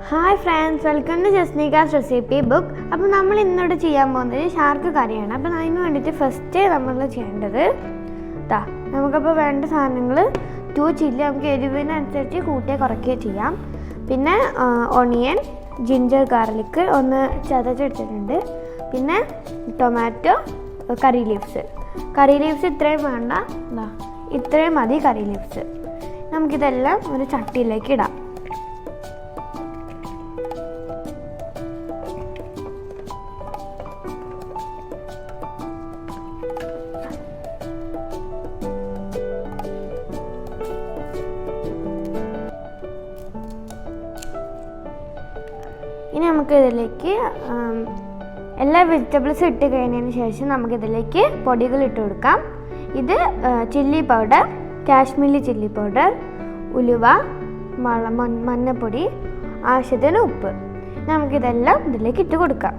Hi friends, welcome to Sheznika's recipe book. അപ്പോൾ നമ്മൾ ഇന്നോട് ചെയ്യാൻ പോകുന്നത് ഷാർക്ക് കറിയാണ്. അപ്പോൾ അതിന് വേണ്ടിയിട്ട് ഫസ്റ്റ് നമ്മൾ ചെയ്യേണ്ടത് നമുക്കപ്പോൾ വേണ്ട സാധനങ്ങൾ 2 ചില്ലി നമുക്ക് എരിവിനനുസരിച്ച് കൂട്ടിയോ കുറയ്ക്കുകയോ ചെയ്യാം. പിന്നെ ഓണിയൻ, ജിഞ്ചർ ഗാർലിക് ഒന്ന് ചതച്ചെടുത്തിട്ടുണ്ട്. പിന്നെ ടൊമാറ്റോ, കറി ലീവ്സ് ഇത്രയും വേണ്ട, ഇത്രയും മതി കറി ലീവ്സ്. നമുക്കിതെല്ലാം ഒരു ചട്ടിയിലേക്ക് ഇടാം. ഇനി നമുക്കിതിലേക്ക് എല്ലാ വെജിറ്റബിൾസും ഇട്ട് കഴിഞ്ഞതിന് ശേഷം നമുക്കിതിലേക്ക് പൊടികൾ ഇട്ട് കൊടുക്കാം. ഇത് chilli powder, Kashmiri chilli powder, ഉലുവ, മഞ്ഞപ്പൊടി, ആവശ്യത്തിന് ഉപ്പ്. നമുക്കിതെല്ലാം ഇതിലേക്ക് ഇട്ട് കൊടുക്കാം.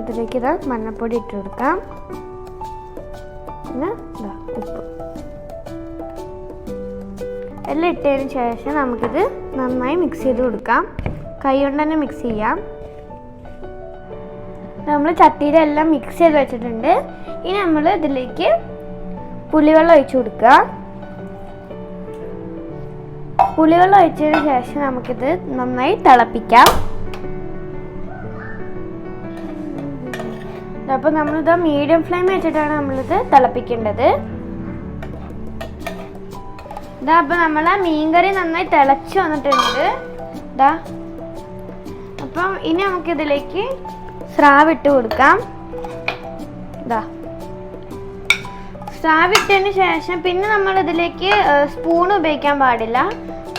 ഇതിലേക്ക് മഞ്ഞപ്പൊടി ഇട്ട് കൊടുക്കാം. പിന്നെ ഉപ്പ് എല്ലാം ഇട്ടതിന് ശേഷം നമുക്കിത് നന്നായി മിക്സ് ചെയ്ത് കൊടുക്കാം. കൈ കൊണ്ട് തന്നെ മിക്സ് ചെയ്യാം. നമ്മൾ ചട്ടിയിലെല്ലാം മിക്സ് ചെയ്ത് വെച്ചിട്ടുണ്ട്. ഇനി നമ്മൾ ഇതിലേക്ക് പുളിവെള്ളം ഒഴിച്ചു കൊടുക്കുക. പുളിവെള്ളം ഒഴിച്ചതിന് ശേഷം നമുക്കിത് നന്നായി തിളപ്പിക്കാം. അപ്പോൾ നമ്മളിത് മീഡിയം ഫ്ലെയിം വെച്ചിട്ടാണ് നമ്മളിത് തിളപ്പിക്കേണ്ടത്. അപ്പോൾ നമ്മളെ മീൻകറി നന്നായി തിളച്ച് വന്നിട്ടുണ്ട്. അപ്പം ഇനി നമുക്കിതിലേക്ക് സ്രാവ് ഇട്ട് കൊടുക്കാം. സ്രാവ് ഇട്ടതിന് ശേഷം പിന്നെ നമ്മളിതിലേക്ക് സ്പൂൺ ഉപയോഗിക്കാൻ പാടില്ല.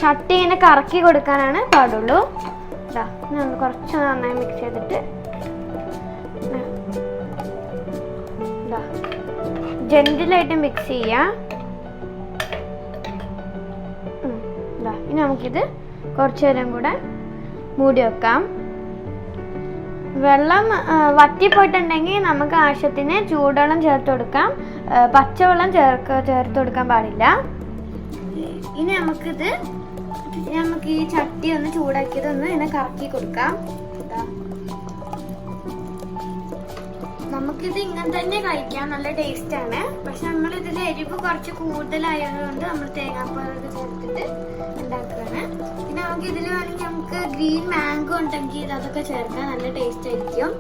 ചട്ടി ഇങ്ങനെ കറക്കി കൊടുക്കാനാണ് പാടുള്ളൂ. നമ്മൾ കുറച്ച് നന്നായി മിക്സ് ചെയ്തിട്ട് ജെന്റിലായിട്ട് മിക്സ് ചെയ്യാം. ഇനി നമുക്കിത് കുറച്ചു നേരം കൂടെ മൂടി വെക്കാം. വെള്ളം വറ്റിപ്പോയിട്ടുണ്ടെങ്കിൽ നമുക്ക് ആവശ്യത്തിന് ചൂടുവെള്ളം ചേർത്ത് കൊടുക്കാം. പച്ചവെള്ളം ചേർത്ത് കൊടുക്കാൻ പാടില്ല. ഇനി നമുക്ക് ഈ ചട്ടി ഒന്ന് ചൂടാക്കിയതൊന്ന് ഇങ്ങനെ കറക്കി കൊടുക്കാം. നമുക്കിത് ഇങ്ങനെ തന്നെ കഴിക്കാം, നല്ല ടേസ്റ്റ് ആണ്. പക്ഷെ നമ്മൾ ഇതിൽ എരിവ് കുറച്ച് കൂടുതലായതുകൊണ്ട് നമ്മൾ തേങ്ങാപ്പാലൊക്കെ ചേർത്തിട്ട് ഉണ്ടാക്കുകയാണ്. പിന്നെ നമുക്ക് ഇതിൽ വേണമെങ്കിൽ നമുക്ക് ഗ്രീൻ മാംഗോ ഉണ്ടെങ്കിൽ അതൊക്കെ ചേർക്കാൻ നല്ല ടേസ്റ്റ് ആയിരിക്കും.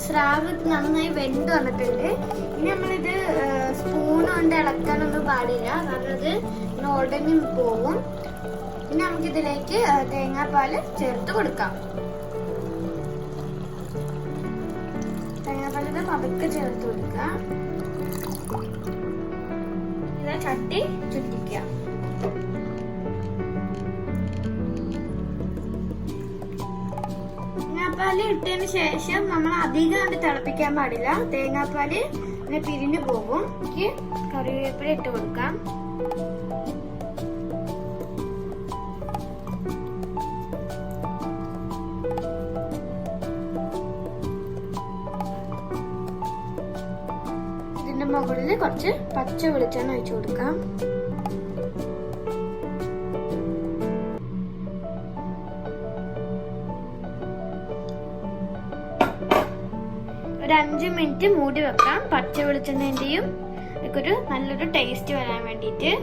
സ്രാവ് നന്നായി വെന്ത് വന്നിട്ടുണ്ട്. ഇനി നമ്മളിത് സ്പൂൺ കൊണ്ട് ഇളക്കാനൊന്നും പാടില്ല, കാരണം ഇത് ഉടനെ പോകും. ഇനി നമുക്കിതിലേക്ക് തേങ്ങാപ്പാല് ചേർത്ത് കൊടുക്കാം. തേങ്ങാപ്പാലിത് പതുക്കെ ചേർത്ത് കൊടുക്കുക. ഇത് ചട്ടി ചുറ്റിക്കുക. തേങ്ങാപ്പാല് ഇട്ടതിന് ശേഷം നമ്മൾ അധികം കണ്ട് തിളപ്പിക്കാൻ പാടില്ല. തേങ്ങാപ്പാല് ഇങ്ങനെ പിരിഞ്ഞു പോകും. കറിവേപ്പില ഇട്ട് കൊടുക്കാം. മുകളിൽ കുറച്ച് പച്ച വെളിച്ചെണ്ണ ഒഴിച്ചു കൊടുക്കാം. ഒരു 5 മിനിറ്റ് മൂടി വെക്കാം. പച്ച വെളിച്ചെണ്ണന്റെയും ഒരു നല്ലൊരു ടേസ്റ്റ് വരാൻ വേണ്ടിയിട്ട്.